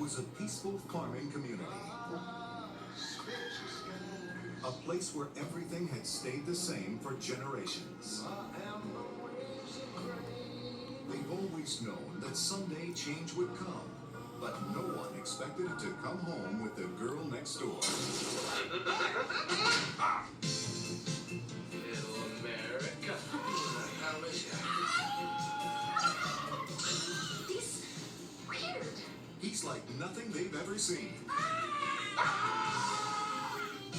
was a peaceful farming community. A place where everything had stayed the same for generations. They've always known that someday change would come, but no one expected it to come home with the girl next door. Little America. How is it? He's weird. He's like nothing they've ever seen.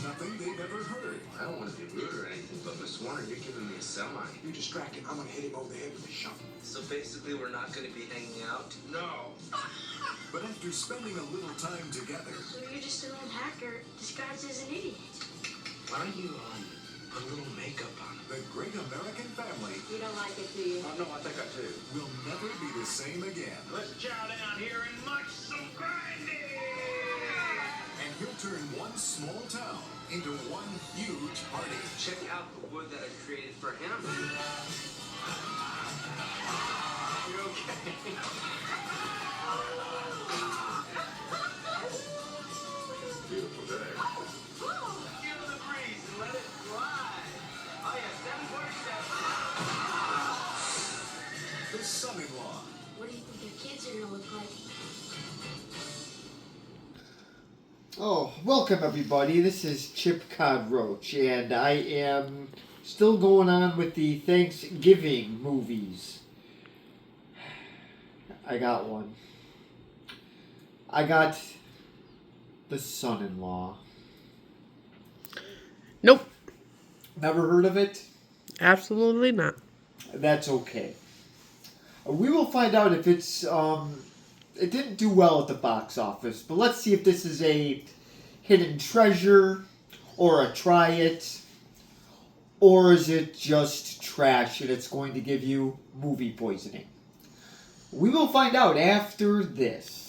Nothing they've ever heard. I don't want to be rude or anything, but Miss Warner, you're giving me a semi. You're distracted. I'm gonna hit him over the head with a shovel. So basically, we're not going to be hanging out? No. But after spending a little time together, So you're just an old hacker disguised as an idiot. Why don't you put a little makeup on him? the great American family You don't like it, do you? No, I think I do. will never be the same again. Let's chow down here and munch some grinding. And he'll turn one small town into one huge party. Check out the wood that I created for him. You okay? Beautiful day. Feel the breeze and let it fly. Oh yeah, 747. The son-in-law. What do you think your kids are gonna look like? Oh, welcome everybody. This is Chip Roach, and I am still going on with the Thanksgiving movies. I got one. I got The Son-in-Law. Nope. Never heard of it? Absolutely not. That's okay. We will find out if it's, it didn't do well at the box office, but let's see if this is a hidden treasure, or a try it, or is it just trash and it's going to give you movie poisoning. We will find out after this.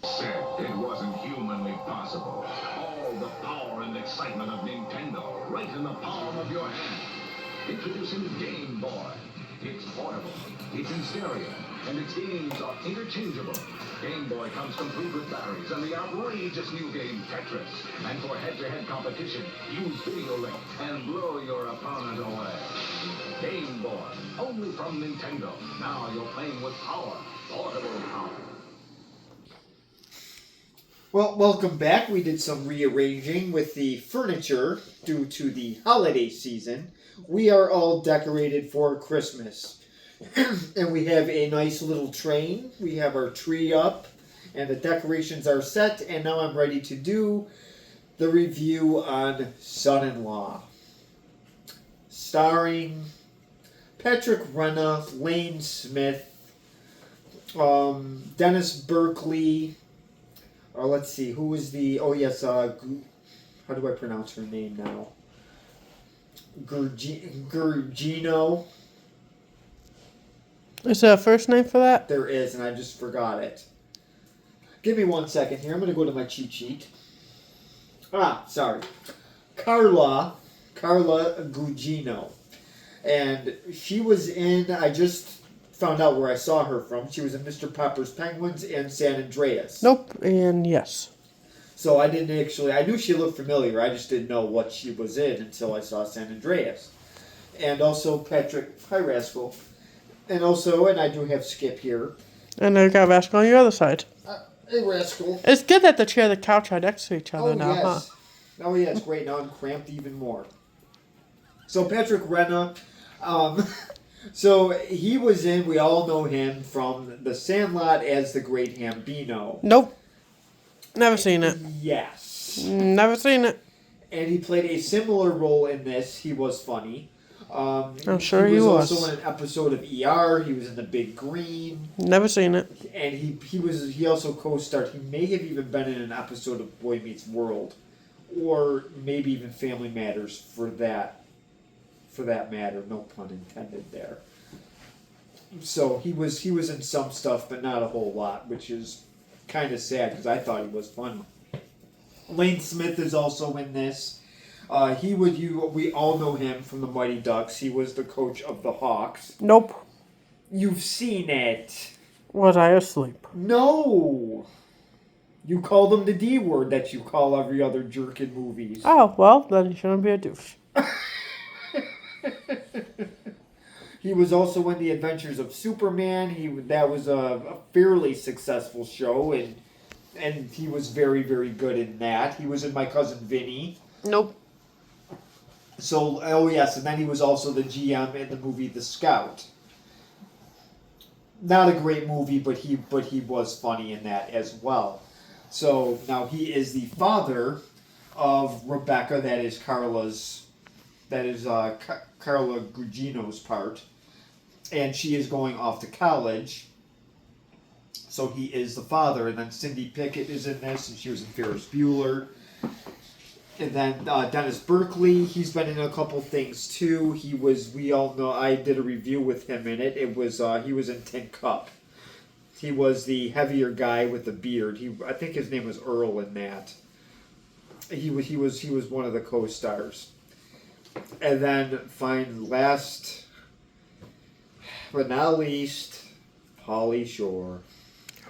Said it wasn't humanly possible. All the power and excitement of Nintendo right in the palm of your hand. Introducing Game Boy. It's portable, it's in stereo, and its games are interchangeable. Game Boy comes complete with batteries and the outrageous new game Tetris. And for head-to-head competition, use Video Link and blow your opponent away. Game Boy, only from Nintendo. Now you're playing with power, portable power. Well, welcome back. We did some rearranging with the furniture due to the holiday season. We are all decorated for Christmas. And we have a nice little train. We have our tree up, and the decorations are set, and now I'm ready to do the review on Son-in-Law. Starring Patrick Renna, Lane Smith, Dennis Berkley, let's see, who was the... Oh, yes, how do I pronounce her name now? Gurgino. Is there a first name for that? There is, and I just forgot it. Give me 1 second here. I'm going to go to my cheat sheet. Sorry. Carla Gugino. And she was in... I just found out where I saw her from. She was in Mr. Popper's Penguins and San Andreas. Nope, and yes. So I didn't actually... I knew she looked familiar. I just didn't know what she was in until I saw San Andreas. And also Patrick... Hi, Rascal. And also, and I do have Skip here. And I got Rascal on your other side. Hey, Rascal. It's good that the chair and the couch are next to each other now, yes. huh? Oh, yeah, it's great. Now I'm cramped even more. So Patrick Renna... So he was in, we all know him from The Sandlot as the Great Hambino. Nope. Never seen it. Yes. Never seen it. And he played a similar role in this. He was funny. I'm sure he was. Also in an episode of ER. He was in The Big Green. Never seen it. And he also co-starred. He may have even been in an episode of Boy Meets World, or maybe even Family Matters for that matter. No pun intended there. So he was in some stuff, but not a whole lot, which is kind of sad because I thought he was funny. Lane Smith is also in this. We all know him from the Mighty Ducks. He was the coach of the Hawks. Nope. You've seen it. Was I asleep? No. You call them the D word that you call every other jerk in movies. Oh, well, then you shouldn't be a douche. He was also in The Adventures of Superman. That was a fairly successful show, and he was very, very good in that. He was in My Cousin Vinny. Nope. So, oh yes, and then he was also the GM in the movie The Scout. Not a great movie, but he was funny in that as well. So now he is the father of Rebecca. That is Carla's. That is Carla Gugino's part, and she is going off to college. So he is the father, and then Cindy Pickett is in this, and she was in Ferris Bueller. And then Dennis Berkeley, he's been in a couple things too. We all know, I did a review with him in it. It was he was in Tin Cup. He was the heavier guy with the beard. I think his name was Earl in that. He was one of the co-stars. And then last but not least, Pauly Shore.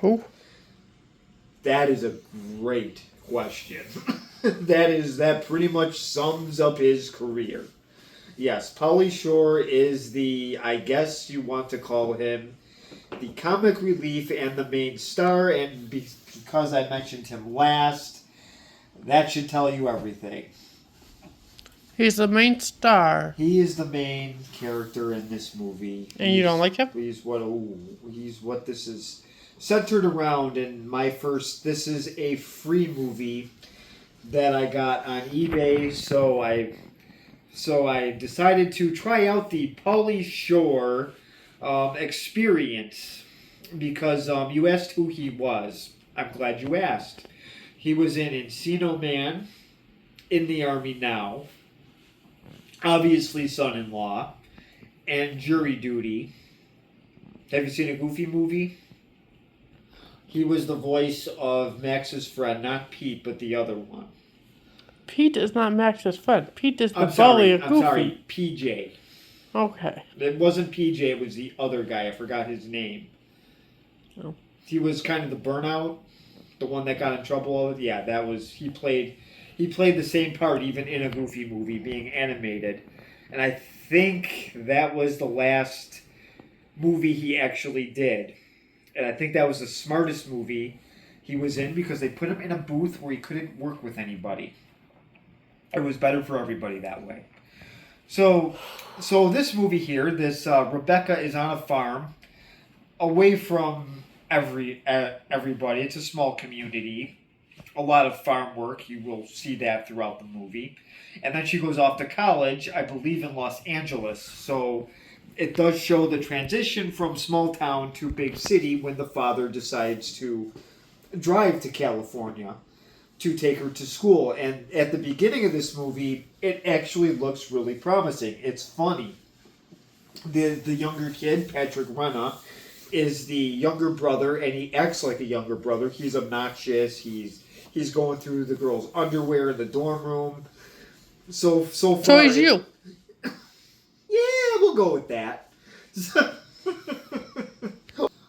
Who? That is a great question. that pretty much sums up his career. Yes, Pauly Shore is I guess you want to call him the comic relief and the main star, and because I mentioned him last, that should tell you everything. He's the main star. He is the main character in this movie. And you don't like him? He's what this is centered around. And this is a free movie that I got on eBay, so I decided to try out the Pauly Shore experience because you asked who he was. I'm glad you asked. He was in Encino Man, In the Army Now, obviously Son-in-Law, and Jury Duty. Have you seen a Goofy movie? He was the voice of Max's friend, not Pete, but the other one. Pete is not Max's friend. Pete is the bully of Goofy. I'm sorry, PJ. Okay. It wasn't PJ, it was the other guy. I forgot his name. Oh. He was kind of the burnout, the one that got in trouble. Yeah, that was, he played the same part even in a Goofy movie being animated. And I think that was the last movie he actually did. And I think that was the smartest movie he was in because they put him in a booth where he couldn't work with anybody. It was better for everybody that way. So this movie here, Rebecca is on a farm, away from everybody. It's a small community, a lot of farm work. You will see that throughout the movie, and then she goes off to college, I believe in Los Angeles. So it does show the transition from small town to big city when the father decides to drive to California to take her to school. And at the beginning of this movie, it actually looks really promising. It's funny. The younger kid, Patrick Renna, is the younger brother, and he acts like a younger brother. He's obnoxious. He's going through the girls' underwear in the dorm room. So far, So he's you. Yeah, we'll go with that.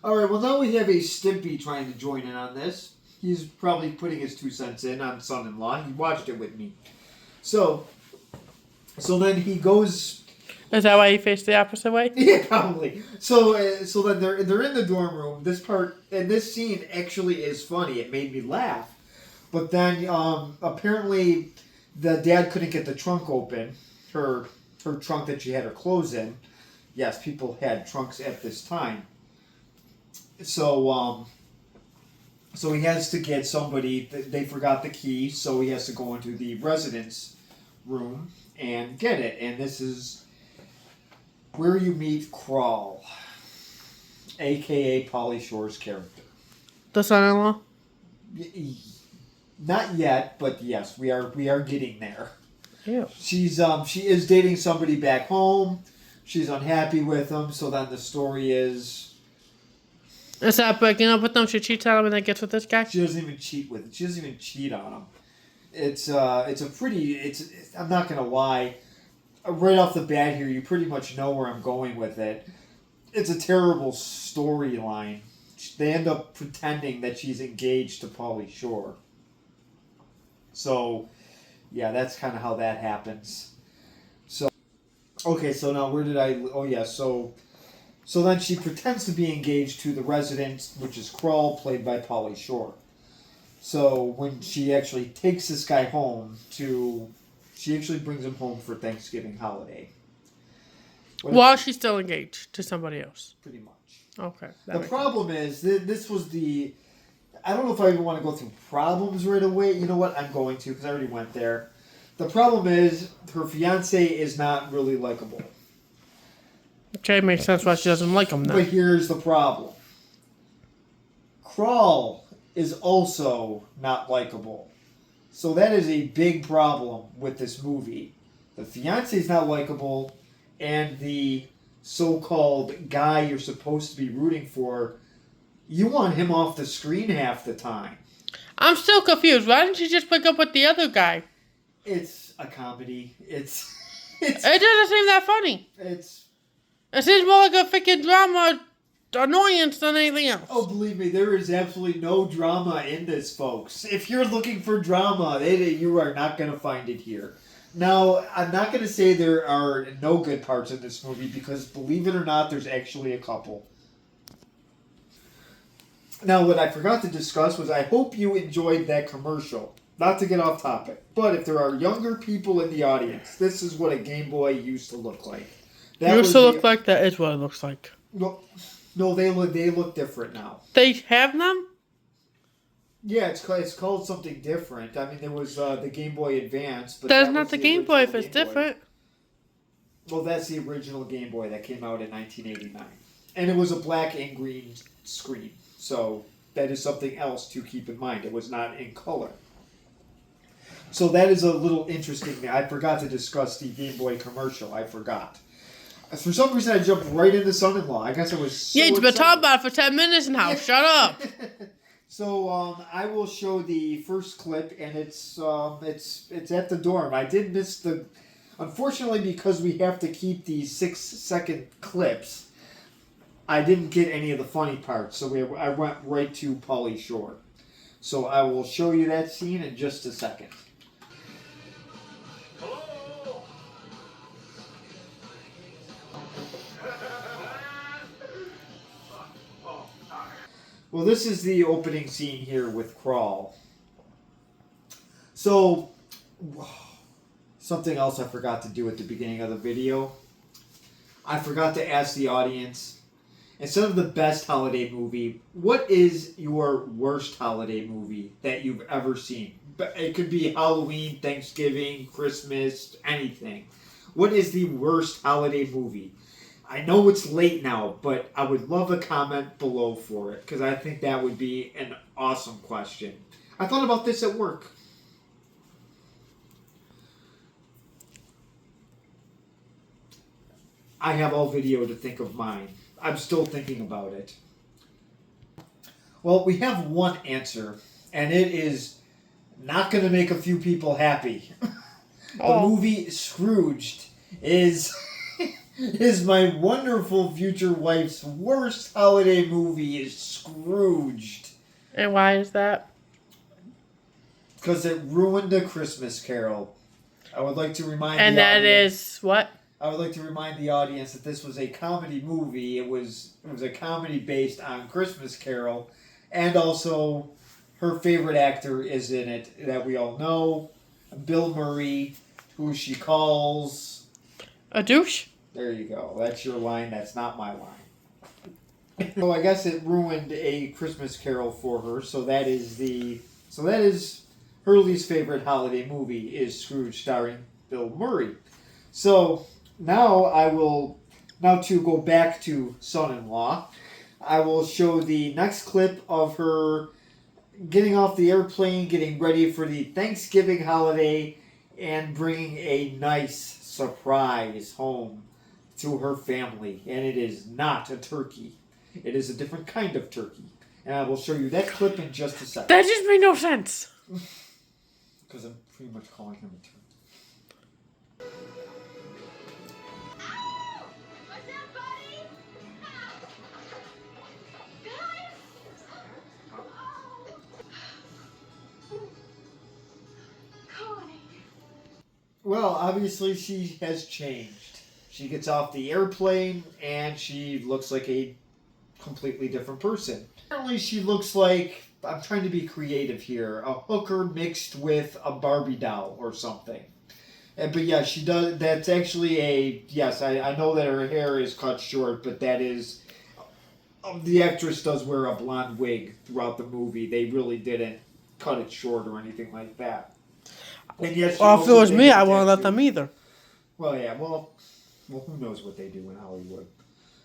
All right, well, now we have a Stimpy trying to join in on this. He's probably putting his 2 cents in on Son-in-Law. He watched it with me. So then he goes... Is that why he faced the opposite way? Yeah, probably. So then they're in the dorm room. This part, and this scene actually is funny. It made me laugh. But then apparently the dad couldn't get the trunk open. Her trunk that she had her clothes in. Yes, people had trunks at this time. So he has to get somebody. They forgot the key, so he has to go into the residence room and get it. And this is where you meet Crawl, a.k.a. Pauly Shore's character. The son-in-law? Not yet, but yes, we are getting there. Ew. She is dating somebody back home. She's unhappy with him, so then the story is... Instead of breaking up with them, she cheats on him and then gets with this guy? She doesn't even cheat on him. It's I'm not going to lie. Right off the bat here, you pretty much know where I'm going with it. It's a terrible storyline, they end up pretending that she's engaged to Pauly Shore. So, yeah, that's kind of how that happens. So, okay, so now where did I? Oh yeah, so then she pretends to be engaged to the resident, which is Krull, played by Pauly Shore. So when she actually takes this guy home she actually brings him home for Thanksgiving holiday. While she's still engaged to somebody else. Pretty much. Okay. The problem is, this was the... I don't know if I even want to go through problems right away. You know what? I'm going to, because I already went there. The problem is, her fiance is not really likable. Okay, makes sense why she doesn't like him then. But here's the problem. Krull is also not likable. So that is a big problem with this movie. The fiance is not likable, and the so-called guy you're supposed to be rooting for, you want him off the screen half the time. I'm still confused. Why didn't you just break up with the other guy? It's a comedy. It doesn't seem that funny. It seems more like a freaking drama annoyance than anything else. Oh, believe me, there is absolutely no drama in this, folks. If you're looking for drama, you are not going to find it here. Now, I'm not going to say there are no good parts in this movie, because believe it or not, there's actually a couple. Now, what I forgot to discuss was I hope you enjoyed that commercial. Not to get off topic, but if there are younger people in the audience, this is what a Game Boy used to look like. That used to look like that is what it looks like. No, they look different now. They have them? Yeah, it's called something different. I mean, there was the Game Boy Advance, but That's not the Game Boy if it's different. Well, that's the original Game Boy that came out in 1989, and it was a black and green screen. So that is something else to keep in mind. It was not in color. So that is a little interesting. I forgot to discuss the Game Boy commercial. I forgot. For some reason, I jumped right into Son-in-Law. I guess I was so you've been excited. talking about it for 10 minutes now. Shut up. So I will show the first clip, and it's at the dorm. I did miss the... Unfortunately, because we have to keep these 6-second clips, I didn't get any of the funny parts. So I went right to Pauly Shore. So I will show you that scene in just a second. Well, this is the opening scene here with Krull. So, something else I forgot to do at the beginning of the video. I forgot to ask the audience, instead of the best holiday movie, what is your worst holiday movie that you've ever seen? It could be Halloween, Thanksgiving, Christmas, anything. What is the worst holiday movie? I know it's late now, but I would love a comment below for it, because I think that would be an awesome question. I thought about this at work. I have all video to think of mine. I'm still thinking about it. Well, we have one answer, and it is not going to make a few people happy. The movie Scrooged is my wonderful future wife's worst holiday movie is Scrooged. And why is that? Because it ruined A Christmas Carol. I would like to remind and the that audience, is what? I would like to remind the audience that this was a comedy movie. It was a comedy based on Christmas Carol, and also her favorite actor is in it that we all know, Bill Murray, who she calls A douche? There you go. That's your line. That's not my line. So I guess it ruined A Christmas Carol for her. So that is her least favorite holiday movie is Scrooge, starring Bill Murray. So now to go back to Son-in-Law, I will show the next clip of her getting off the airplane, getting ready for the Thanksgiving holiday, and bringing a nice surprise home to her family. And it is not a turkey. It is a different kind of turkey. And I will show you that clip in just a second. That just made no sense. Because I'm pretty much calling him a turkey. What's up, buddy? Good? Well, obviously she has changed. She gets off the airplane and she looks like a completely different person. Apparently she looks like, I'm trying to be creative here, a hooker mixed with a Barbie doll or something. But yeah, she does, that's actually yes, I know that her hair is cut short, but that is, the actress does wear a blonde wig throughout the movie. They really didn't cut it short or anything like that. And yes, she Well, if it also was did me, get I wouldn't let tattoos. them either. Well, yeah, well, who knows what they do in Hollywood.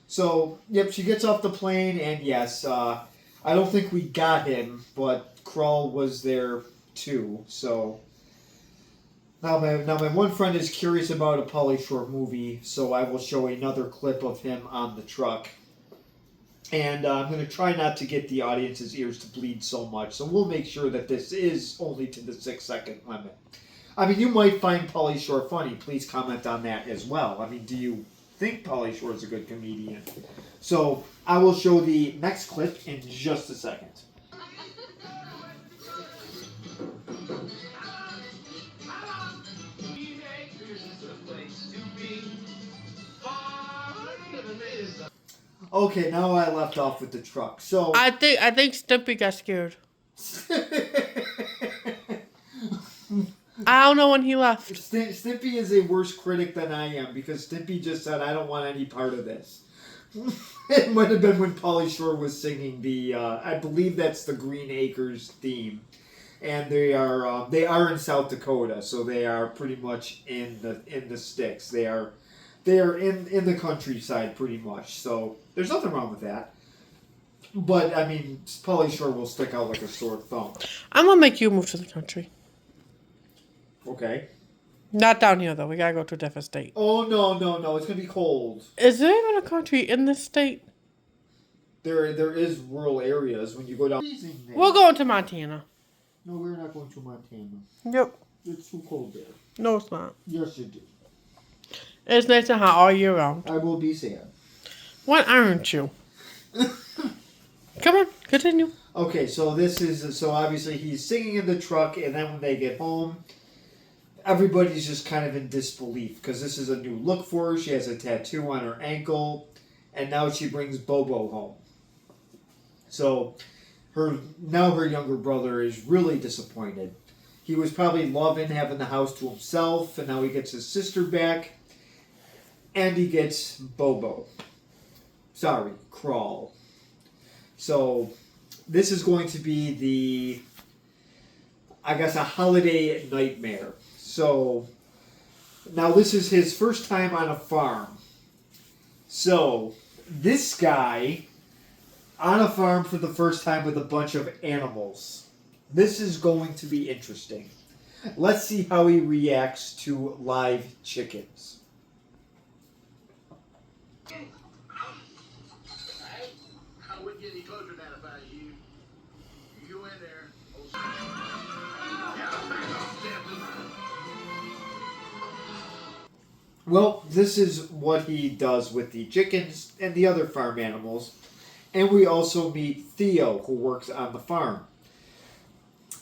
So, yep, she gets off the plane, and yes, I don't think we got him, but Krull was there too, so... Now my one friend is curious about a Pauly Shore movie, so I will show another clip of him on the truck. And I'm going to try not to get the audience's ears to bleed so much, so we'll make sure that this is only to the 6-second limit. I mean, you might find Pauly Shore funny. Please comment on that as well. I mean, do you think Pauly Shore is a good comedian? So I will show the next clip in just a second. Okay, now I left off with the truck. So I think Stimpy got scared. I don't know when he left. Stimpy is a worse critic than I am because Stimpy just said, I don't want any part of this. It might have been when Pauly Shore was singing the, I believe that's the Green Acres theme. And they are in South Dakota, so they are pretty much in the sticks. They are in the countryside pretty much. So there's nothing wrong with that. But I mean, Pauly Shore will stick out like a sore thumb. I'm gonna make you move to the country. Okay. Not down here though. We gotta go to a different state. Oh no! It's gonna be cold. Is there even a country in this state? There is rural areas when you go down. We're going to Montana. No, we're not going to Montana. Yep. It's too cold there. No, it's not. Yes, you do. It's nice and hot all year round. I will be sad. Why aren't you? Come on, continue. Okay, so obviously he's singing in the truck, and then when they get home, everybody's just kind of in disbelief because this is a new look for her. She has a tattoo on her ankle, and now she brings Bobo home. So her younger brother is really disappointed. He was probably loving having the house to himself, and now he gets his sister back, and he gets Bobo. Sorry, Krull. So this is going to be a holiday nightmare. So now this is his first time on a farm. So this guy on a farm for the first time with a bunch of animals. This is going to be interesting. Let's see how he reacts to live chickens. I wouldn't get any closer than that if I was you. You go in there. Well, this is what he does with the chickens and the other farm animals. And we also meet Theo, who works on the farm.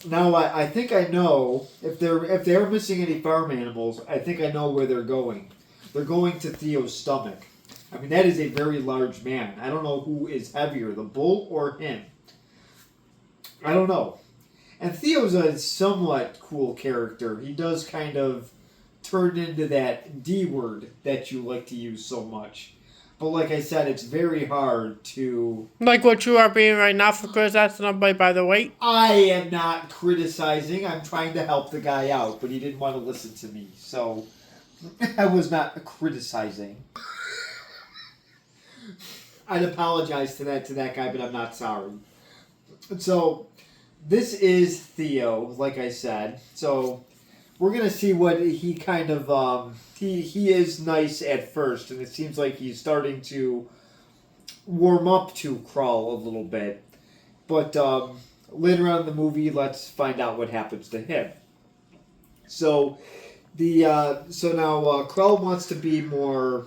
Now, I think I know, if they're missing any farm animals, I think I know where they're going. They're going to Theo's stomach. I mean, that is a very large man. I don't know who is heavier, the bull or him. I don't know. And Theo's a somewhat cool character. He does kind of turn into that D word that you like to use so much. But like I said, it's very hard to... Like what you are being right now for criticizing somebody by the weight? I am not criticizing. I'm trying to help the guy out, but he didn't want to listen to me. So I was not criticizing. I'd apologize to that guy, but I'm not sorry. So this is Theo, like I said. So we're going to see what he kind of... He is nice at first, and it seems like he's starting to warm up to Krull a little bit. But later on in the movie, let's find out what happens to him. So now Krull wants to be more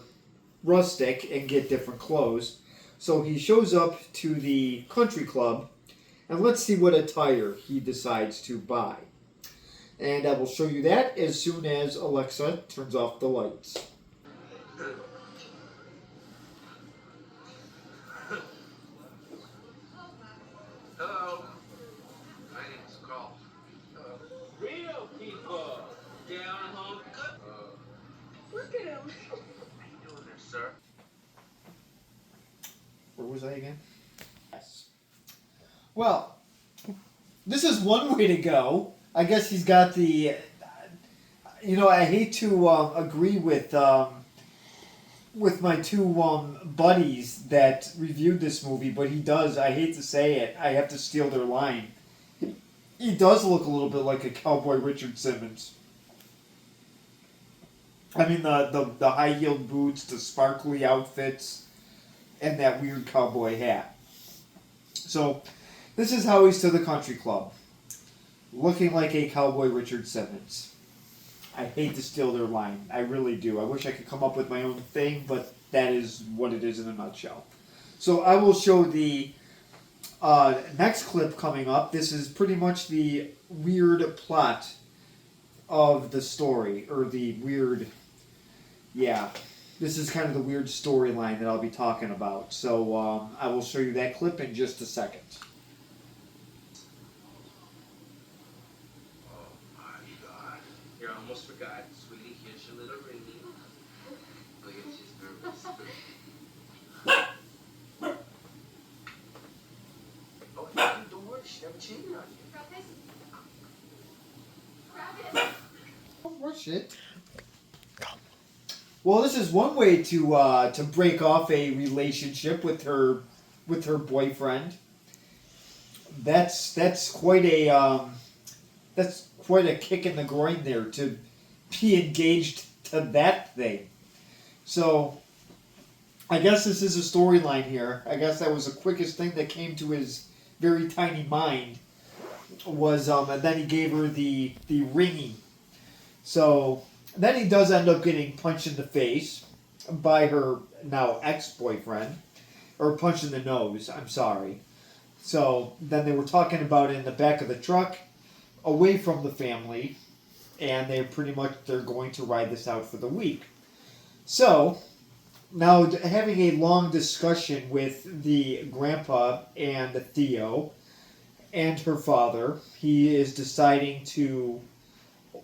rustic and get different clothes. So he shows up to the country club, and let's see what attire he decides to buy. And I will show you that as soon as Alexa turns off the lights. Hello. My name is Carl. Real people. Down home. Look at him. How you doing there, sir? Where was I again? Yes. Well, this is one way to go. I guess he's got the. I hate to agree with my two buddies that reviewed this movie, but he does. I hate to say it. I have to steal their line. He does look a little bit like a cowboy Richard Simmons. I mean, the high-heeled boots, the sparkly outfits, and that weird cowboy hat. So, this is how he's to the country club. Looking like a cowboy Richard Simmons. I hate to steal their line. I really do. I wish I could come up with my own thing, but that is what it is in a nutshell. So I will show the next clip coming up. This is pretty much the weird plot of the story, or the weird, this is kind of the weird storyline that I'll be talking about. So I will show you that clip in just a second. You almost forgot, sweetie. Here's your little ringy. Look at she's nervous. Oh, don't worry. She never cheated on you. Oh, shit. Well, this is one way to break off a relationship with her boyfriend. That's quite a kick in the groin there, to be engaged to that thing. So, I guess this is a storyline here. I guess that was the quickest thing that came to his very tiny mind. Was and then he gave her the ringy. So then he does end up getting punched in the face by her now ex-boyfriend, or punched in the nose. I'm sorry. So then they were talking about it in the back of the truck, away from the family, and they're going to ride this out for the week. So now having a long discussion with the grandpa and Theo and her father, he is deciding to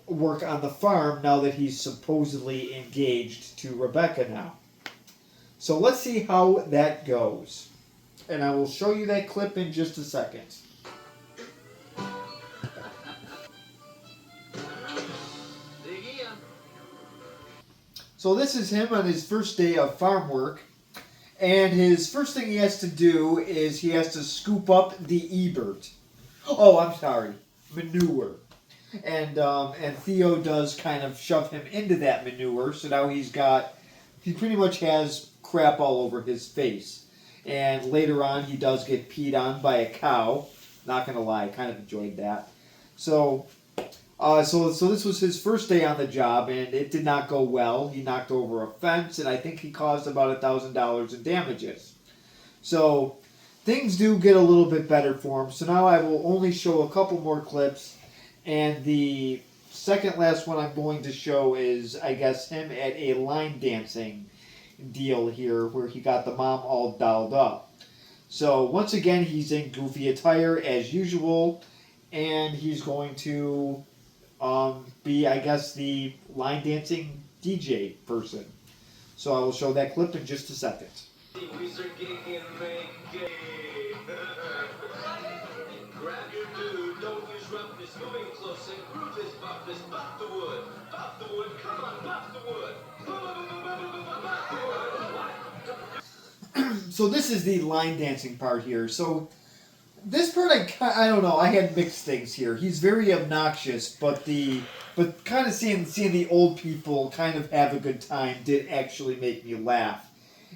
work on the farm now that he's supposedly engaged to Rebecca now. So let's see how that goes. And I will show you that clip in just a second. So this is him on his first day of farm work. And his first thing he has to do is he has to scoop up the EBERT. Oh, I'm sorry. Manure. And Theo does kind of shove him into that manure, so now he pretty much has crap all over his face. And later on, he does get peed on by a cow. Not gonna lie, I kind of enjoyed that. So this was his first day on the job, and it did not go well. He knocked over a fence, and I think he caused about $1,000 in damages. So things do get a little bit better for him. So now I will only show a couple more clips, and the second last one I'm going to show is, I guess, him at a line dancing deal here, where he got the mom all dolled up. So once again, he's in goofy attire as usual, and he's going to be, I guess, the line dancing DJ person. So I will show that clip in just a second. Grab your dude, don't use roughness, moving close and groove his buffness, buff the wood, come on, buff the wood, buff the wood. So this is the line dancing part here. So this part, I don't know, I had mixed things here. He's very obnoxious, but kind of seeing the old people kind of have a good time did actually make me laugh.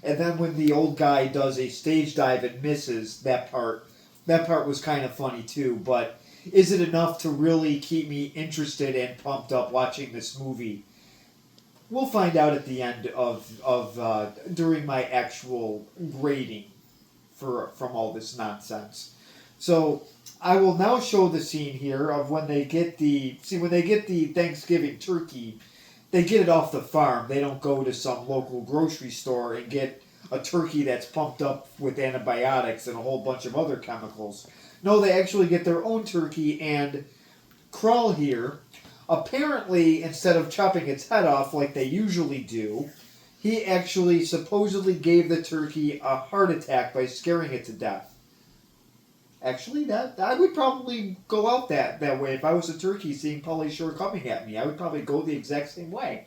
And then when the old guy does a stage dive and misses, that part was kind of funny too. But is it enough to really keep me interested and pumped up watching this movie? We'll find out at the end of during my actual grading from all this nonsense. So I will now show the scene here of when they get the Thanksgiving turkey. They get it off the farm. They don't go to some local grocery store and get a turkey that's pumped up with antibiotics and a whole bunch of other chemicals. No, they actually get their own turkey, and Krull here, apparently, instead of chopping its head off like they usually do, he actually supposedly gave the turkey a heart attack by scaring it to death. Actually, that I would probably go out that way if I was a turkey seeing Pauly Shore coming at me. I would probably go the exact same way.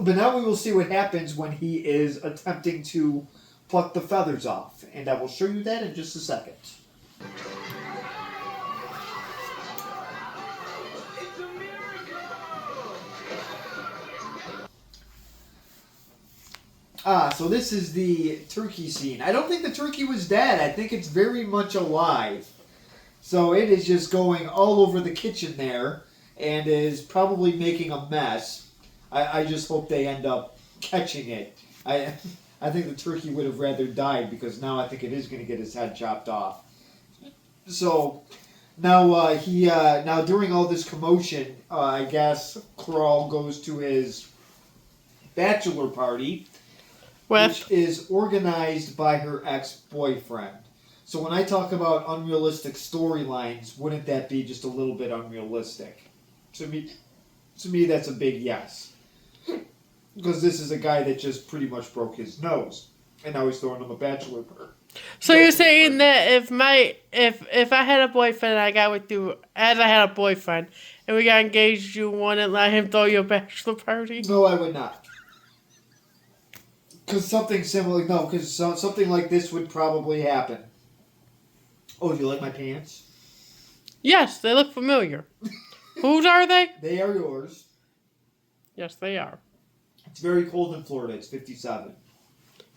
But now we will see what happens when he is attempting to pluck the feathers off, and I will show you that in just a second. It's a miracle! So this is the turkey scene. I don't think the turkey was dead. I think it's very much alive. So it is just going all over the kitchen there and is probably making a mess. I just hope they end up catching it. I think the turkey would have rather died because now I think it is going to get his head chopped off. So now now during all this commotion, I guess Krull goes to his bachelor party, which is organized by her ex-boyfriend. So when I talk about unrealistic storylines, wouldn't that be just a little bit unrealistic? To me, that's a big yes. Because this is a guy that just pretty much broke his nose, and now he's throwing him a bachelor party. So you're saying that if I had a boyfriend and I got with you as I had a boyfriend and we got engaged, you wouldn't let him throw you a bachelor party? No, I would not. Because something similar, no, because something like this would probably happen. Oh, do you like my pants? Yes, they look familiar. Whose are they? They are yours. Yes, they are. It's very cold in Florida. It's 57.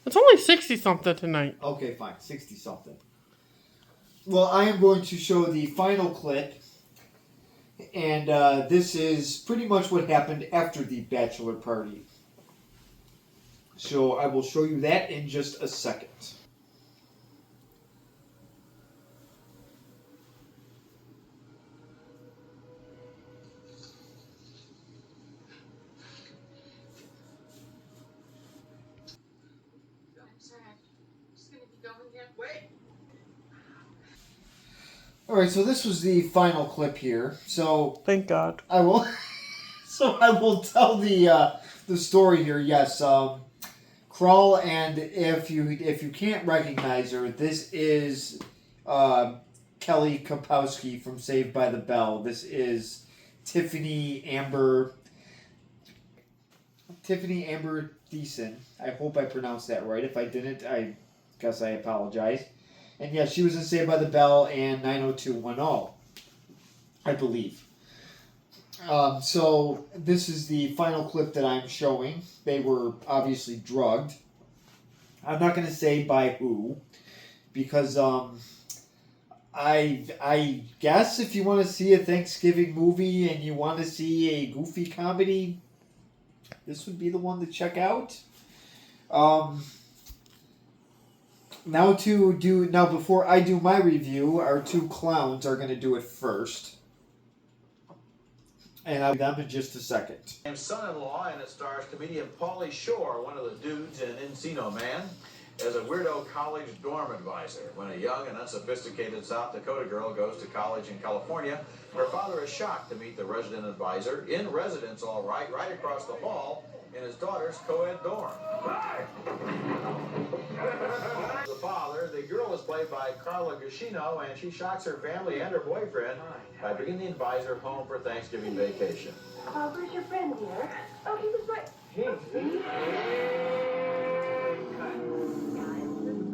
It's only 60-something tonight. Okay, fine. 60-something. Well, I am going to show the final clip. And this is pretty much what happened after the bachelor party. So I will show you that in just a second. Alright, so this was the final clip here. So Thank God. I will tell the story here. Yes, Krull, and if you can't recognize her, this is Kelly Kapowski from Saved by the Bell. This is Tiffany Amber Thiessen. I hope I pronounced that right. If I didn't, I guess I apologize. And yes, she was in Saved by the Bell and 90210, I believe. So this is the final clip that I'm showing. They were obviously drugged. I'm not going to say by who, because I guess if you want to see a Thanksgiving movie and you want to see a goofy comedy, this would be the one to check out. Now before I do my review, our two clowns are going to do it first. And I'll do them in just a second. Son-in-law, and it stars comedian Pauly Shore, one of the dudes in Encino Man, as a weirdo college dorm advisor. When a young and unsophisticated South Dakota girl goes to college in California, her father is shocked to meet the resident advisor, in residence all right across the hall, in his daughter's co-ed dorm. The father, the girl is played by Carla Gugino, and she shocks her family and her boyfriend by bringing the advisor home for Thanksgiving vacation. Where's your friend, dear? Oh, he was right.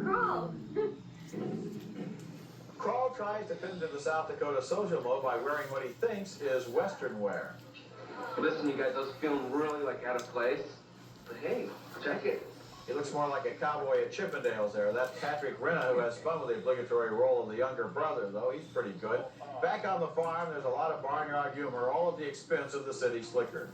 Crawl. Krull tries to fit into the South Dakota social mode by wearing what he thinks is Western wear. Listen, you guys, I was feeling really out of place. But hey, check it. He looks more like a cowboy at Chippendales there. That's Patrick Renna, who has fun with the obligatory role of the younger brother, though. He's pretty good. Back on the farm, there's a lot of barnyard humor, all at the expense of the city slicker.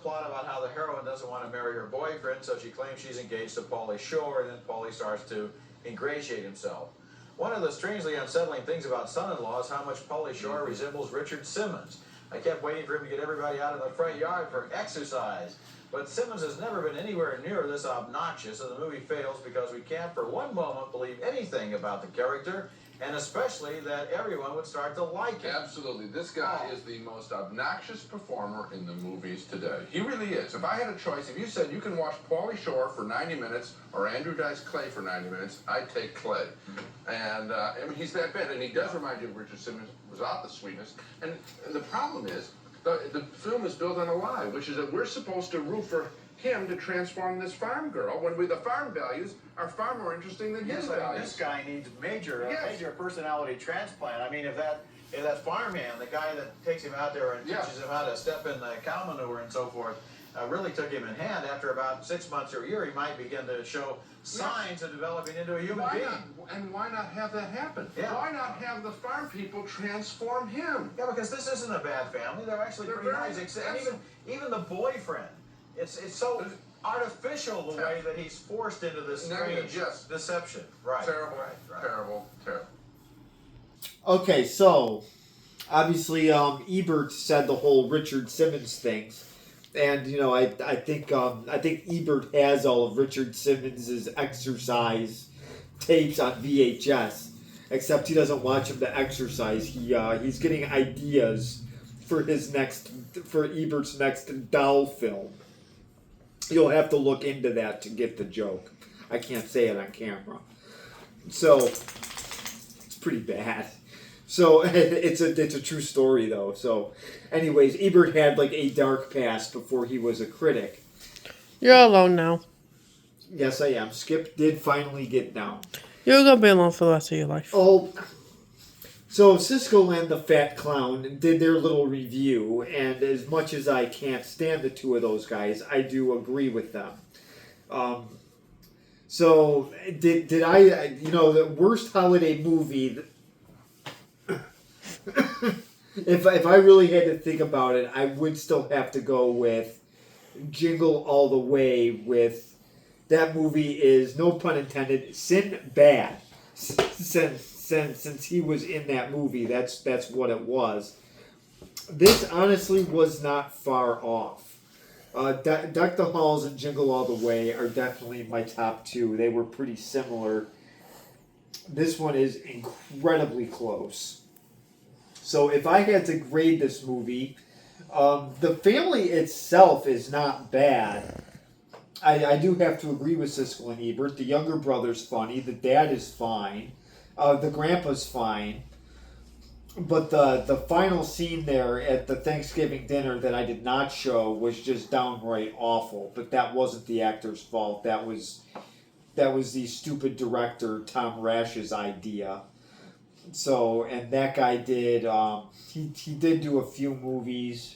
plot about how the heroine doesn't want to marry her boyfriend, so she claims she's engaged to Pauly Shore, and then Pauly starts to ingratiate himself. One of the strangely unsettling things about Son-in-Law is how much Pauly Shore resembles Richard Simmons. I kept waiting for him to get everybody out in the front yard for exercise. But Simmons has never been anywhere near this obnoxious, and the movie fails because we can't for one moment believe anything about the character, and especially that everyone would start to like him. Absolutely. This guy is the most obnoxious performer in the movies today. He really is. If I had a choice, if you said you can watch Pauly Shore for 90 minutes or Andrew Dice Clay for 90 minutes, I'd take Clay. And I mean, he's that bad. And he does remind you of Richard Simmons without the sweetness. And the problem is, the film is built on a lie, which is that we're supposed to root for him to transform this farm girl when the farm values are far more interesting than his values. This guy needs major personality transplant. I mean, if that farmhand, the guy that takes him out there and teaches him how to step in the cow manure and so forth, really took him in hand, after about 6 months or a year, he might begin to show signs of developing into a human being. And why not have that happen? Yeah. Why not have the farm people transform him? Yeah, because this isn't a bad family. They're actually pretty nice. And even the boyfriend. It's so artificial the way that he's forced into this strange deception. Right. Terrible. Right. Terrible. Okay, so obviously Ebert said the whole Richard Simmons things, and I think Ebert has all of Richard Simmons' exercise tapes on VHS, except he doesn't watch him to exercise. He's getting ideas for Ebert's next doll film. You'll have to look into that to get the joke. I can't say it on camera. So, it's pretty bad. So, it's a true story, though. So, anyways, Ebert had like a dark past before he was a critic. You're alone now. Yes, I am. Skip did finally get down. You're going to be alone for the rest of your life. Oh, so Siskel and the Fat Clown did their little review, and as much as I can't stand the two of those guys, I do agree with them. So did I? The worst holiday movie. If I really had to think about it, I would still have to go with Jingle All the Way. With that movie is, no pun intended, Sinbad. Since he was in that movie, that's what it was. This honestly was not far off. Deck the Halls and Jingle All the Way are definitely my top two. They were pretty similar. This one is incredibly close. So if I had to grade this movie, the family itself is not bad. I do have to agree with Siskel and Ebert. The younger brother's funny. The dad is fine. The grandpa's fine. But the final scene there at the Thanksgiving dinner that I did not show was just downright awful. But that wasn't the actor's fault. That was the stupid director Tom Rash's idea. So, and that guy did, he did do a few movies.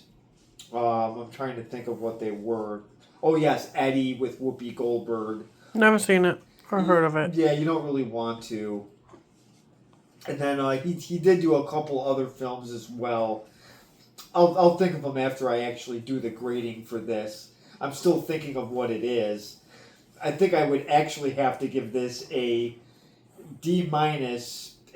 I'm trying to think of what they were. Oh yes, Eddie with Whoopi Goldberg. Never seen it or heard of it. Yeah, you don't really want to. And then he did do a couple other films as well. I'll think of them after I actually do the grading for this. I'm still thinking of what it is. I think I would actually have to give this a D-,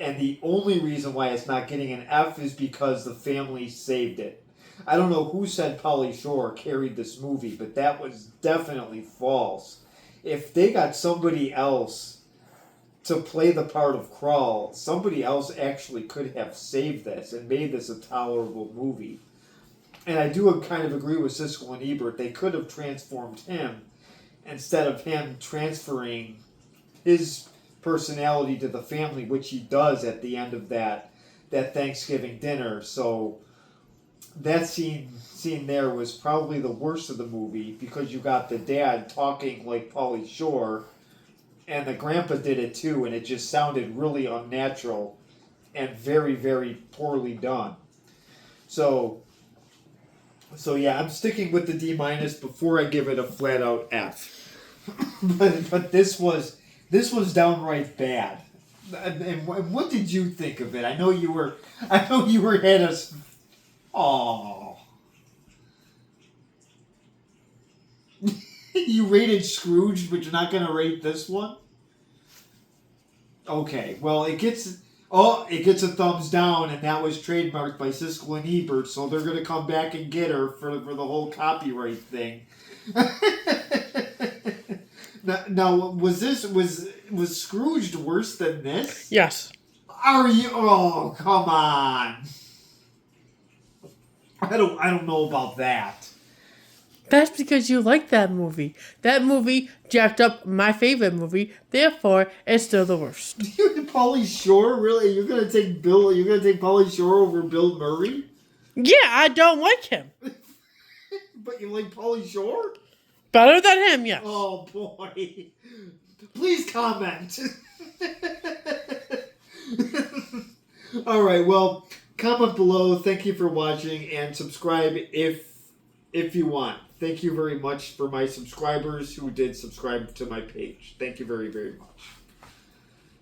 and the only reason why it's not getting an F is because the family saved it. I don't know who said Pauly Shore carried this movie, but that was definitely false. If they got somebody else to play the part of Krull, somebody else actually could have saved this and made this a tolerable movie. And I do kind of agree with Siskel and Ebert. They could have transformed him instead of him transferring his personality to the family, which he does at the end of that Thanksgiving dinner. So that scene there was probably the worst of the movie, because you got the dad talking like Pauly Shore, and the grandpa did it too, and it just sounded really unnatural and very, very poorly done. So yeah, I'm sticking with the D- before I give it a flat out F. but this was downright bad. And what did you think of it? I know you were had us. Oh. You rated Scrooge, but you're not going to rate this one? Okay, well, it gets a thumbs down, and that was trademarked by Siskel and Ebert, so they're going to come back and get her for the whole copyright thing. now, was Scrooge worse than this? Yes. Are you? Oh, come on! I don't know about that. That's because you like that movie. That movie jacked up my favorite movie. Therefore, it's still the worst. Pauly Shore, really? You're gonna take Pauly Shore over Bill Murray? Yeah, I don't like him. But you like Pauly Shore? Better than him, yes. Oh boy! Please comment. All right. Well, comment below. Thank you for watching and subscribe if you want. Thank you very much for my subscribers who did subscribe to my page. Thank you very, very much.